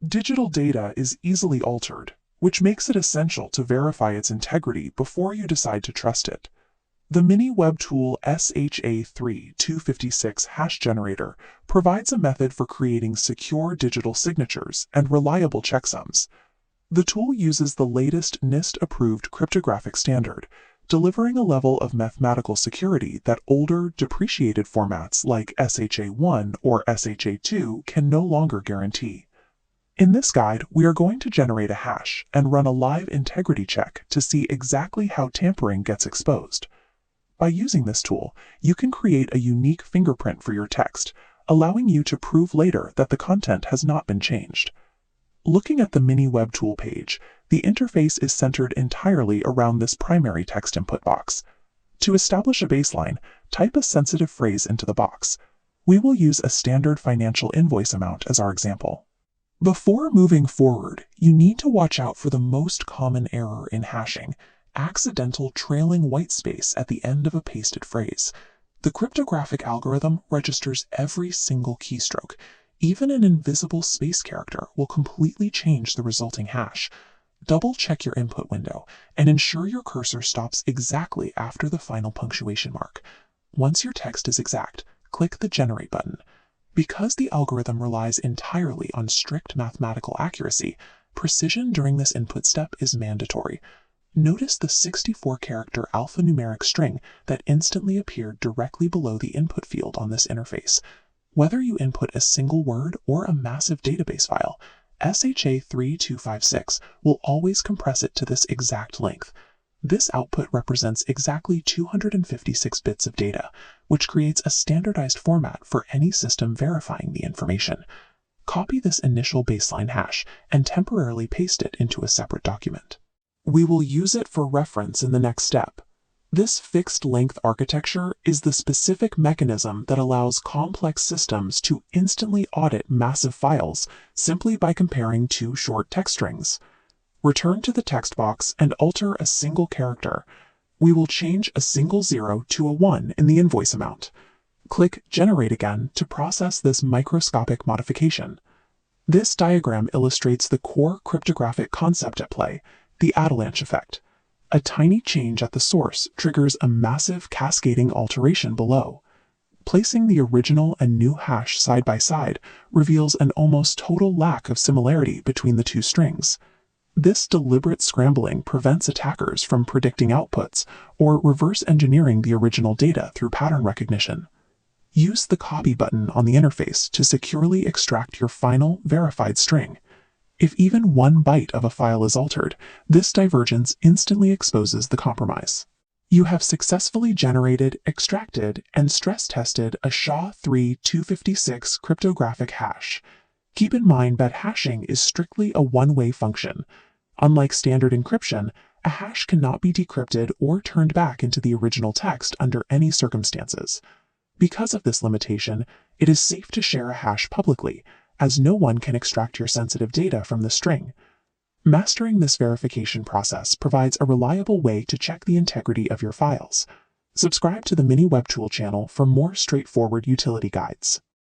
Digital data is easily altered, which makes it essential to verify its integrity before you decide to trust it. The MiniWebTool SHA3-256 Hash Generator provides a method for creating secure digital signatures and reliable checksums. The tool uses the latest NIST-approved cryptographic standard, delivering a level of mathematical security that older, depreciated formats like SHA-1 or SHA-2 can no longer guarantee. In this guide, we are going to generate a hash and run a live integrity check to see exactly how tampering gets exposed. By using this tool, you can create a unique fingerprint for your text, allowing you to prove later that the content has not been changed. Looking at the MiniWebTool page, the interface is centered entirely around this primary text input box. To establish a baseline, type a sensitive phrase into the box. We will use a standard financial invoice amount as our example. Before moving forward, you need to watch out for the most common error in hashing: accidental trailing whitespace at the end of a pasted phrase. The cryptographic algorithm registers every single keystroke. Even an invisible space character will completely change the resulting hash. Double-check your input window and ensure your cursor stops exactly after the final punctuation mark. Once your text is exact, click the Generate button. Because the algorithm relies entirely on strict mathematical accuracy, precision during this input step is mandatory. Notice the 64-character alphanumeric string that instantly appeared directly below the input field on this interface. Whether you input a single word or a massive database file, SHA3-256 will always compress it to this exact length. This output represents exactly 256 bits of data, which creates a standardized format for any system verifying the information. Copy this initial baseline hash and temporarily paste it into a separate document. We will use it for reference in the next step. This fixed-length architecture is the specific mechanism that allows complex systems to instantly audit massive files simply by comparing two short text strings. Return to the text box and alter a single character. We will change a single 0 to a 1 in the invoice amount. Click Generate again to process this microscopic modification. This diagram illustrates the core cryptographic concept at play, the avalanche effect. A tiny change at the source triggers a massive cascading alteration below. Placing the original and new hash side by side reveals an almost total lack of similarity between the two strings. This deliberate scrambling prevents attackers from predicting outputs or reverse engineering the original data through pattern recognition. Use the Copy button on the interface to securely extract your final, verified string. If even 1 byte of a file is altered, this divergence instantly exposes the compromise. You have successfully generated, extracted, and stress-tested a SHA3-256 cryptographic hash. Keep in mind that hashing is strictly a one-way function. Unlike standard encryption, a hash cannot be decrypted or turned back into the original text under any circumstances. Because of this limitation, it is safe to share a hash publicly, as no one can extract your sensitive data from the string. Mastering this verification process provides a reliable way to check the integrity of your files. Subscribe to the MiniWebTool channel for more straightforward utility guides.